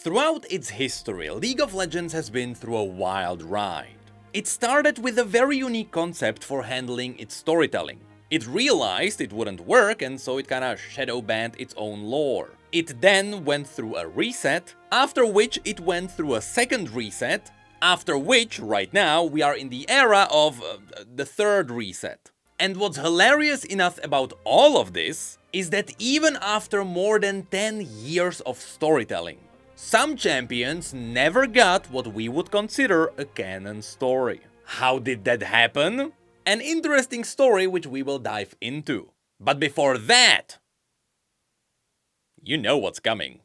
Throughout its history, League of Legends has been through a wild ride. It started with a very unique concept for handling its storytelling. It realized it wouldn't work, and so it kinda shadow banned its own lore. It then went through a reset, after which it went through a second reset, after which, right now, we are in the era of the third reset. And what's hilarious enough about all of this is that even after more than 10 years of storytelling, some champions never got what we would consider a canon story. How did that happen? An interesting story which we will dive into. But before that, you know what's coming.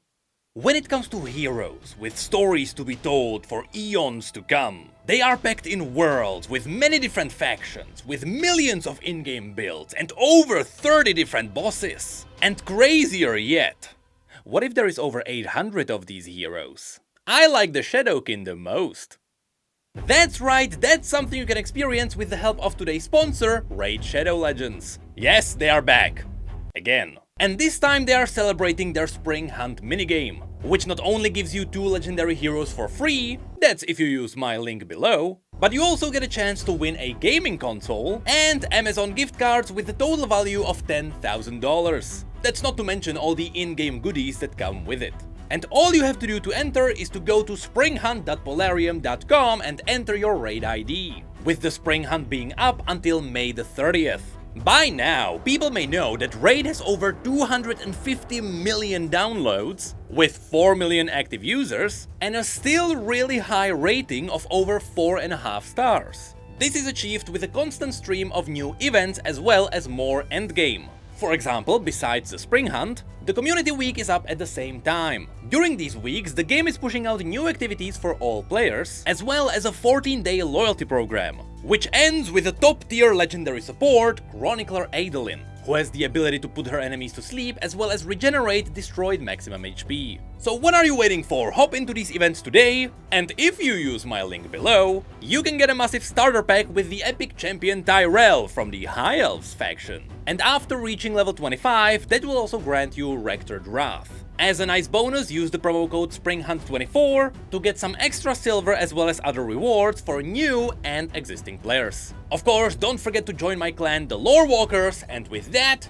When it comes to heroes with stories to be told for eons to come, they are packed in worlds with many different factions, with millions of in-game builds and over 30 different bosses. And crazier yet, what if there is over 800 of these heroes? I like the Shadowkin the most. That's right, that's something you can experience with the help of today's sponsor, Raid Shadow Legends. Yes, they are back. Again. And this time they are celebrating their Spring Hunt minigame, which not only gives you 2 legendary heroes for free, that's if you use my link below, but you also get a chance to win a gaming console and Amazon gift cards with a total value of $10,000. That's not to mention all the in-game goodies that come with it. And all you have to do to enter is to go to springhunt.polarium.com and enter your raid ID, with the Spring Hunt being up until May the 30th. By now, people may know that Raid has over 250 million downloads, with 4 million active users, and a still really high rating of over 4.5 stars. This is achieved with a constant stream of new events as well as more endgame. For example, besides the Spring Hunt, the Community Week is up at the same time. During these weeks, the game is pushing out new activities for all players, as well as a 14-day loyalty program, which ends with a top-tier legendary support, Chronicler Adolin, who has the ability to put her enemies to sleep as well as regenerate destroyed maximum HP. So what are you waiting for? Hop into these events today, and if you use my link below, you can get a massive starter pack with the epic champion Tyrell from the High Elves faction. And after reaching level 25, that will also grant you Rectored Wrath. As a nice bonus, use the promo code SPRINGHUNT24 to get some extra silver as well as other rewards for new and existing players. Of course, don't forget to join my clan, the Lore Walkers, and with that,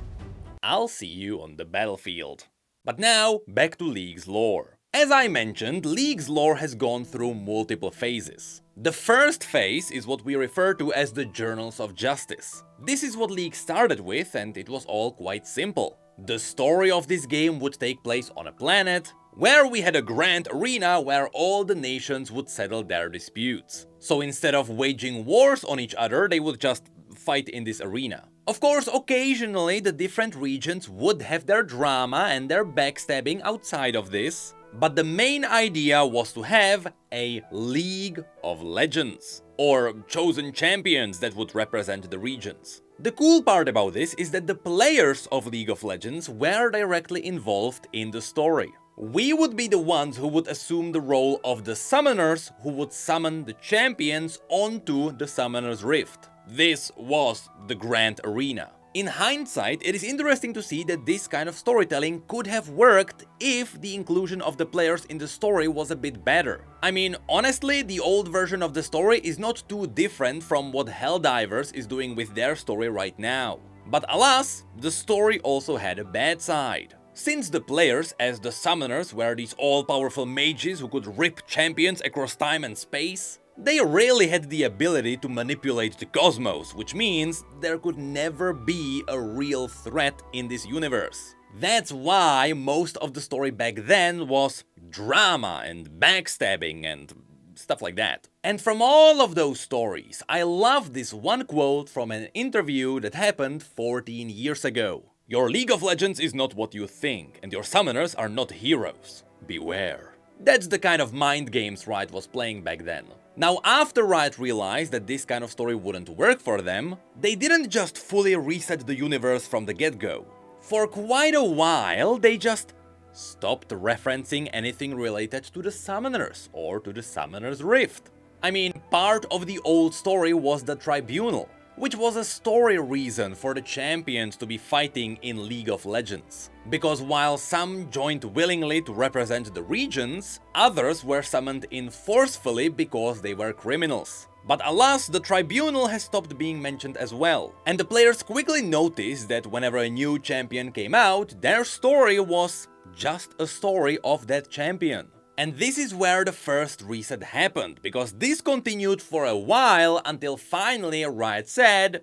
I'll see you on the battlefield. But now, back to League's lore. As I mentioned, League's lore has gone through multiple phases. The first phase is what we refer to as the Journals of Justice. This is what League started with, and it was all quite simple. The story of this game would take place on a planet, where we had a grand arena where all the nations would settle their disputes. So instead of waging wars on each other, they would just fight in this arena. Of course, occasionally the different regions would have their drama and their backstabbing outside of this, but the main idea was to have a League of Legends, or chosen champions that would represent the regions. The cool part about this is that the players of League of Legends were directly involved in the story. We would be the ones who would assume the role of the summoners who would summon the champions onto the Summoner's Rift. This was the Grand Arena. In hindsight, it is interesting to see that this kind of storytelling could have worked if the inclusion of the players in the story was a bit better. I mean, honestly, the old version of the story is not too different from what Helldivers is doing with their story right now. But alas, the story also had a bad side. Since the players, as the summoners, were these all-powerful mages who could rip champions across time and space, they rarely had the ability to manipulate the cosmos, which means there could never be a real threat in this universe. That's why most of the story back then was drama and backstabbing and stuff like that. And from all of those stories, I love this one quote from an interview that happened 14 years ago. "Your League of Legends is not what you think, and your summoners are not heroes. Beware." That's the kind of mind games Riot was playing back then. Now, after Riot realized that this kind of story wouldn't work for them, they didn't just fully reset the universe from the get-go. For quite a while, they just stopped referencing anything related to the Summoners or to the Summoner's Rift. I mean, part of the old story was the Tribunal, which was a story reason for the champions to be fighting in League of Legends. Because while some joined willingly to represent the regions, others were summoned in forcefully because they were criminals. But alas, the tribunal has stopped being mentioned as well, and the players quickly noticed that whenever a new champion came out, their story was just a story of that champion. And this is where the first reset happened, because this continued for a while until finally Riot said,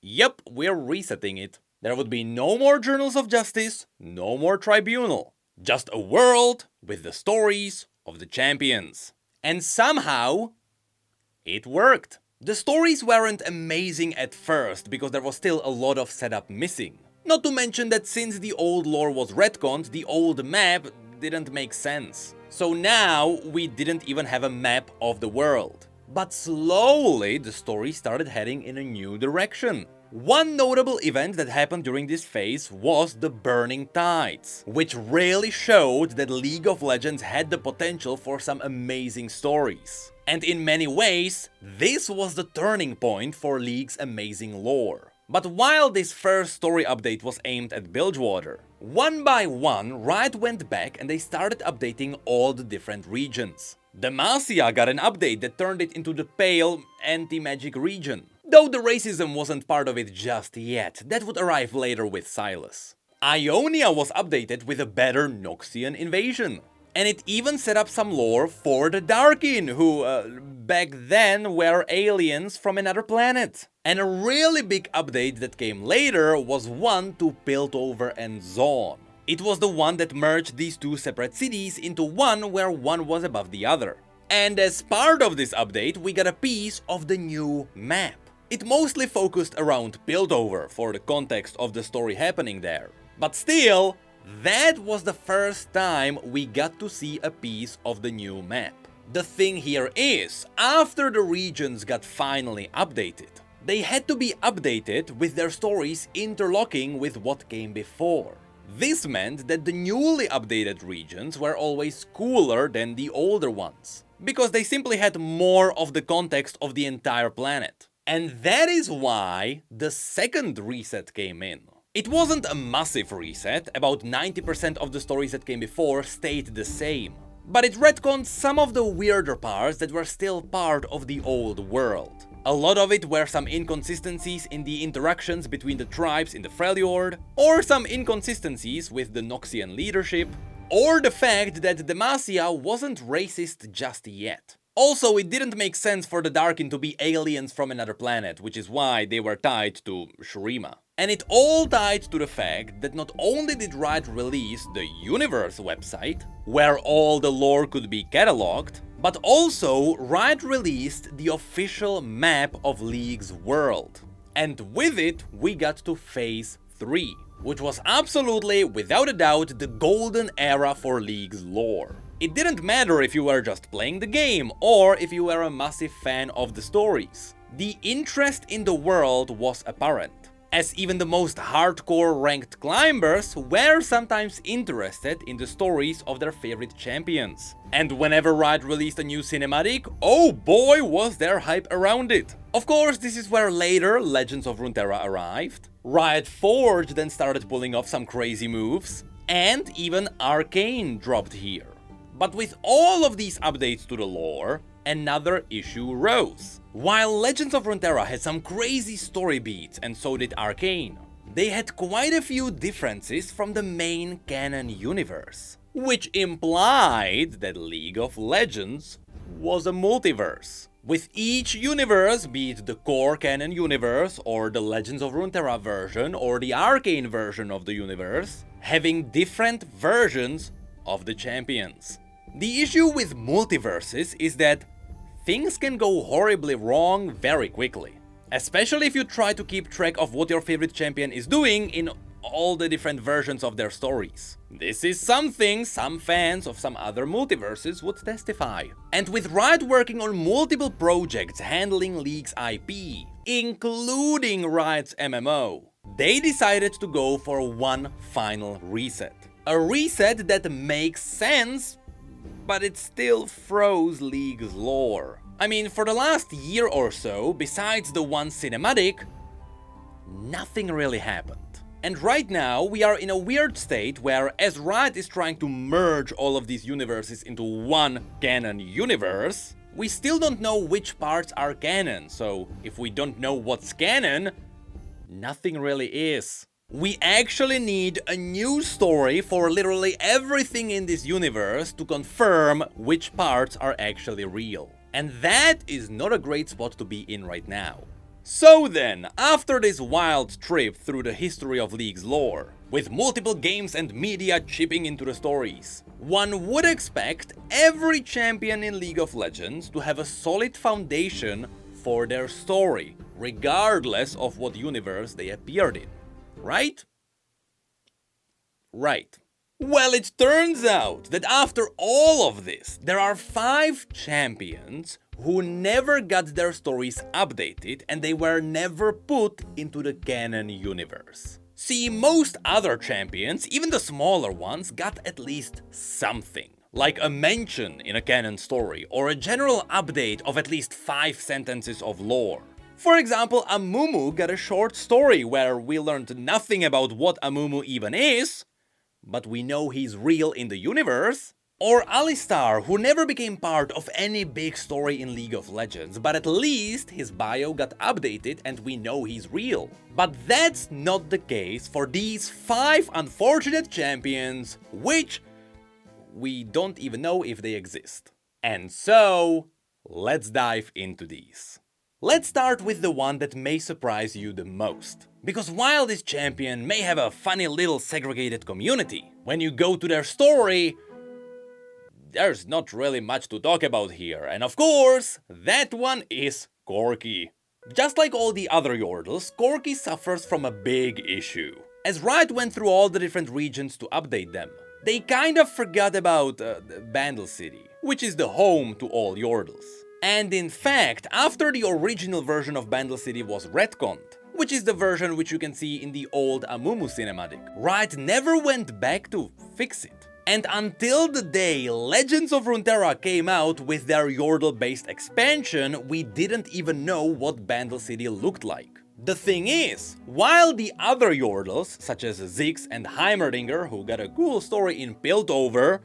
"Yep, we're resetting it." There would be no more Journals of Justice, no more Tribunal. Just a world with the stories of the champions. And somehow, it worked. The stories weren't amazing at first, because there was still a lot of setup missing. Not to mention that since the old lore was retconned, the old map didn't make sense. So now, we didn't even have a map of the world. But slowly, the story started heading in a new direction. One notable event that happened during this phase was the Burning Tides, which really showed that League of Legends had the potential for some amazing stories. And in many ways, this was the turning point for League's amazing lore. But while this first story update was aimed at Bilgewater, one by one Riot went back and they started updating all the different regions. Demacia got an update that turned it into the pale, anti-magic region. Though the racism wasn't part of it just yet, that would arrive later with Silas. Ionia was updated with a better Noxian invasion. And it even set up some lore for the Darkin, who, back then were aliens from another planet. And a really big update that came later was one to Piltover and Zaun. It was the one that merged these two separate cities into one where one was above the other. And as part of this update, we got a piece of the new map. It mostly focused around Piltover for the context of the story happening there. But still, that was the first time we got to see a piece of the new map. The thing here is, after the regions got finally updated, they had to be updated with their stories interlocking with what came before. This meant that the newly updated regions were always cooler than the older ones, because they simply had more of the context of the entire planet. And that is why the second reset came in. It wasn't a massive reset, about 90% of the stories that came before stayed the same. But it retconned some of the weirder parts that were still part of the old world. A lot of it were some inconsistencies in the interactions between the tribes in the Freljord, or some inconsistencies with the Noxian leadership, or the fact that Demacia wasn't racist just yet. Also, it didn't make sense for the Darkin to be aliens from another planet, which is why they were tied to Shurima. And it all tied to the fact that not only did Riot release the Universe website, where all the lore could be catalogued, but also Riot released the official map of League's world. And with it, we got to Phase 3, which was absolutely, without a doubt, the golden era for League's lore. It didn't matter if you were just playing the game or if you were a massive fan of the stories. The interest in the world was apparent, as even the most hardcore ranked climbers were sometimes interested in the stories of their favorite champions. And whenever Riot released a new cinematic, oh boy was there hype around it. Of course, this is where later Legends of Runeterra arrived. Riot Forge then started pulling off some crazy moves, and even Arcane dropped here. But with all of these updates to the lore, another issue rose. While Legends of Runeterra had some crazy story beats, and so did Arcane, they had quite a few differences from the main canon universe, which implied that League of Legends was a multiverse, with each universe, be it the core canon universe, or the Legends of Runeterra version, or the Arcane version of the universe, having different versions of the champions. The issue with multiverses is that things can go horribly wrong very quickly, especially if you try to keep track of what your favorite champion is doing in all the different versions of their stories. This is something some fans of some other multiverses would testify. And with Riot working on multiple projects handling League's IP, including Riot's MMO, they decided to go for one final reset. A reset that makes sense, but it still froze League's lore. I mean, for the last year or so, besides the one cinematic, nothing really happened. And right now, we are in a weird state where, as Riot is trying to merge all of these universes into one canon universe, we still don't know which parts are canon, so if we don't know what's canon, nothing really is. We actually need a new story for literally everything in this universe to confirm which parts are actually real. And that is not a great spot to be in right now. So then, after this wild trip through the history of League's lore, with multiple games and media chipping into the stories, one would expect every champion in League of Legends to have a solid foundation for their story, regardless of what universe they appeared in. Right? Right. Well, it turns out that after all of this, there are 5 champions who never got their stories updated and they were never put into the canon universe. See, most other champions, even the smaller ones, got at least something. Like a mention in a canon story, or a general update of at least 5 sentences of lore. For example, Amumu got a short story where we learned nothing about what Amumu even is, but we know he's real in the universe. Or Alistar, who never became part of any big story in League of Legends, but at least his bio got updated and we know he's real. But that's not the case for these 5 unfortunate champions, which we don't even know if they exist. And so, let's dive into these. Let's start with the one that may surprise you the most. Because while this champion may have a funny little segregated community, when you go to their story, there's not really much to talk about here, and of course, that one is Corki. Just like all the other Yordles, Corki suffers from a big issue. As Riot went through all the different regions to update them, they kind of forgot about Bandle City, which is the home to all Yordles. And in fact, after the original version of Bandle City was retconned, which is the version which you can see in the old Amumu cinematic, Riot never went back to fix it. And until the day Legends of Runeterra came out with their Yordle-based expansion, we didn't even know what Bandle City looked like. The thing is, while the other Yordles, such as Ziggs and Heimerdinger, who got a cool story in Piltover,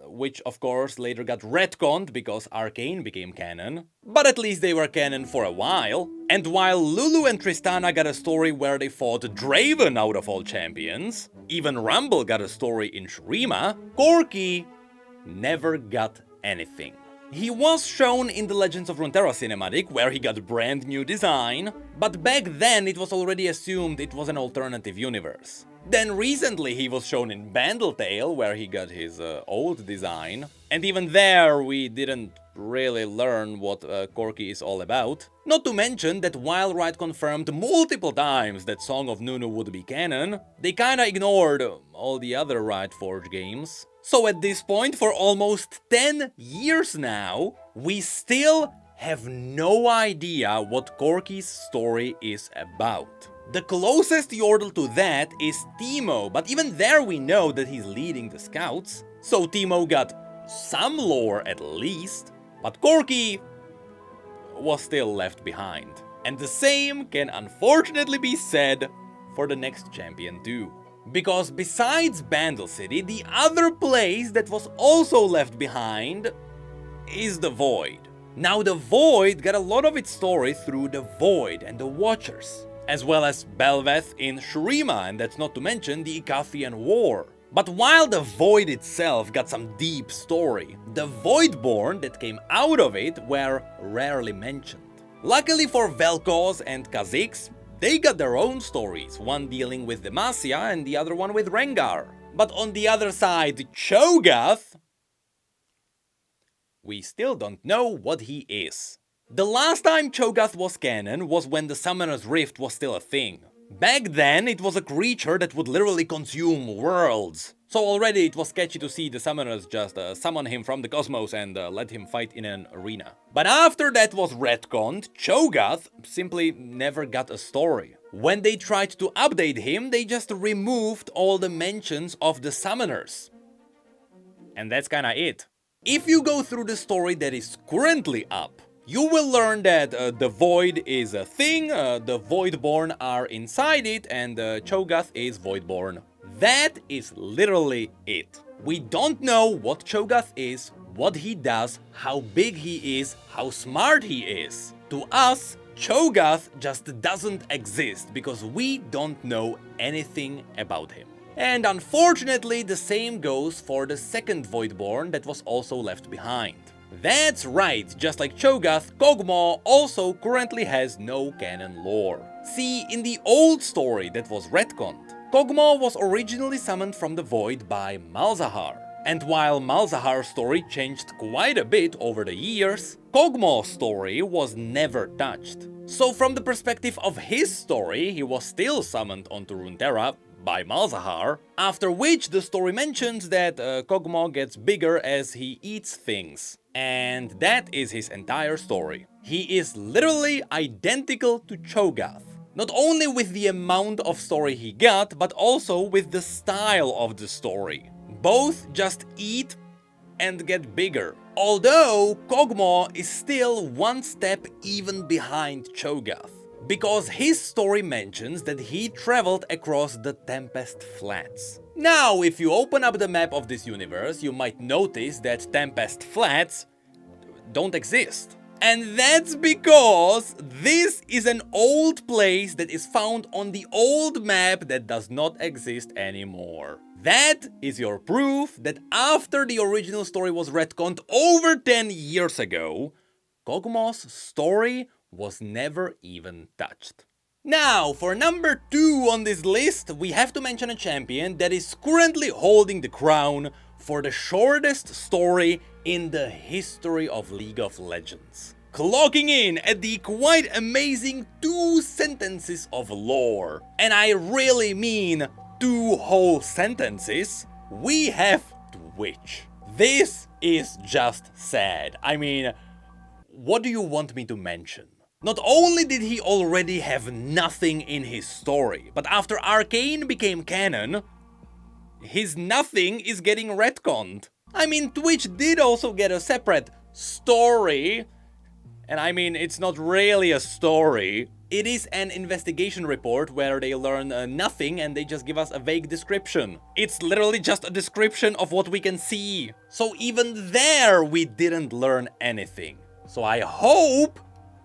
which of course later got retconned because Arcane became canon, but at least they were canon for a while. And while Lulu and Tristana got a story where they fought Draven out of all champions, even Rumble got a story in Shurima, Corki never got anything. He was shown in the Legends of Runeterra cinematic, where he got a brand new design, but back then it was already assumed it was an alternative universe. Then recently he was shown in Bandletale, where he got his old design, and even there we didn't really learn what Corki is all about. Not to mention that while Riot confirmed multiple times that Song of Nunu would be canon, they kinda ignored all the other Riot Forge games. So at this point, for almost 10 years now, we still have no idea what Corki's story is about. The closest Yordle to that is Teemo, but even there we know that he's leading the scouts. So Teemo got some lore at least, but Corki was still left behind. And the same can unfortunately be said for the next champion too. Because besides Bandle City, the other place that was also left behind is the Void. Now the Void got a lot of its story through the Void and the Watchers, as well as Belveth in Shurima, and that's not to mention the Icathian War. But while the Void itself got some deep story, the Voidborn that came out of it were rarely mentioned. Luckily for Vel'Koz and Kha'Zix, they got their own stories, one dealing with Demacia and the other one with Rengar. But on the other side, Cho'Gath, we still don't know what he is. The last time Cho'Gath was canon was when the Summoner's Rift was still a thing. Back then, it was a creature that would literally consume worlds. So already it was sketchy to see the Summoners just summon him from the cosmos and let him fight in an arena. But after that was retconned, Cho'Gath simply never got a story. When they tried to update him, they just removed all the mentions of the Summoners. And that's kinda it. If you go through the story that is currently up, you will learn that the Void is a thing, the Voidborn are inside it, and Cho'Gath is Voidborn. That is literally it. We don't know what Cho'Gath is, what he does, how big he is, how smart he is. To us, Cho'Gath just doesn't exist because we don't know anything about him. And unfortunately, the same goes for the second Voidborn that was also left behind. That's right, just like Cho'Gath, Kog'Maw also currently has no canon lore. See, in the old story that was retconned, Kog'Maw was originally summoned from the Void by Malzahar. And while Malzahar's story changed quite a bit over the years, Kog'Maw's story was never touched. So from the perspective of his story, he was still summoned onto Runeterra by Malzahar, after which the story mentions that Kog'Maw gets bigger as he eats things. And that is his entire story. He is literally identical to Cho'Gath. Not only with the amount of story he got, but also with the style of the story. Both just eat and get bigger. Although Kog'Maw is still one step even behind Cho'Gath, because his story mentions that he traveled across the Tempest Flats. Now, if you open up the map of this universe, you might notice that Tempest Flats don't exist. And that's because this is an old place that is found on the old map that does not exist anymore. That is your proof that after the original story was retconned over 10 years ago, Kog'Maw's story was never even touched. Now, for number 2 on this list, we have to mention a champion that is currently holding the crown for the shortest story in the history of League of Legends. Clocking in at the quite amazing 2 sentences of lore. And I really mean 2 whole sentences. We have Twitch. This is just sad. I mean, what do you want me to mention? Not only did he already have nothing in his story, but after Arcane became canon, his nothing is getting retconned. I mean, Twitch did also get a separate story, and I mean, it's not really a story. It is an investigation report where they learn nothing and they just give us a vague description. It's literally just a description of what we can see. So even there, we didn't learn anything. So I hope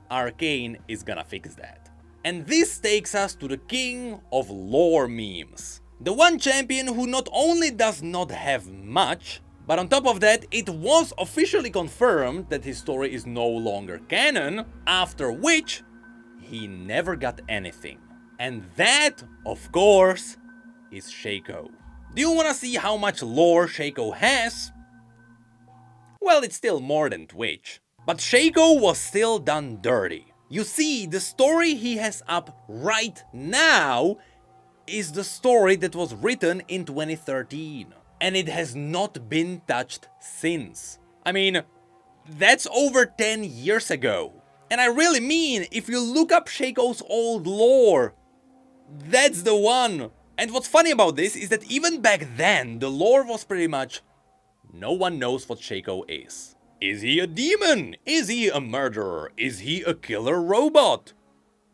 Arcane is gonna fix that. And this takes us to the king of lore memes. The one champion who not only does not have much, but on top of that, it was officially confirmed that his story is no longer canon, after which he never got anything. And that, of course, is Shaco. Do you wanna see how much lore Shaco has? Well, it's still more than Twitch. But Shaco was still done dirty. You see, the story he has up right now is the story that was written in 2013. And it has not been touched since. I mean, that's over 10 years ago. And I really mean, if you look up Shaco's old lore, that's the one. And what's funny about this is that even back then, the lore was pretty much, no one knows what Shaco is. Is he a demon? Is he a murderer? Is he a killer robot?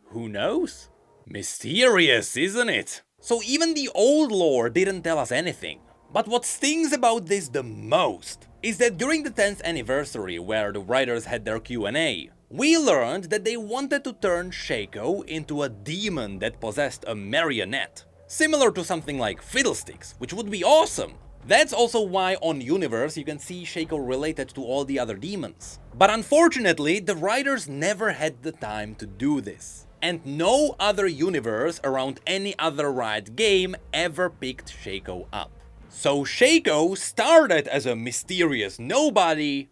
Who knows? Mysterious, isn't it? So even the old lore didn't tell us anything. But what stings about this the most is that during the 10th anniversary, where the writers had their Q&A, we learned that they wanted to turn Shaco into a demon that possessed a marionette, similar to something like Fiddlesticks, which would be awesome. That's also why on Universe you can see Shaco related to all the other demons. But unfortunately, the writers never had the time to do this. And no other universe around any other Riot game ever picked Shaco up. So Shaco started as a mysterious nobody,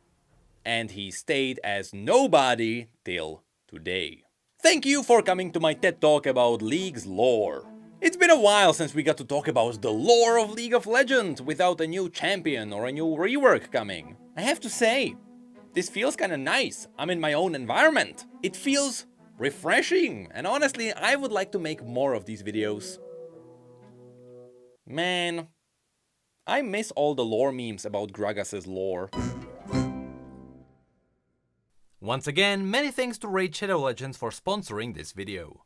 and he stayed as nobody till today. Thank you for coming to my TED Talk about League's lore. It's been a while since we got to talk about the lore of League of Legends without a new champion or a new rework coming. I have to say, this feels kinda nice. I'm in my own environment. It feels refreshing, and honestly, I would like to make more of these videos. Man, I miss all the lore memes about Gragas's lore. Once again, many thanks to Raid Shadow Legends for sponsoring this video.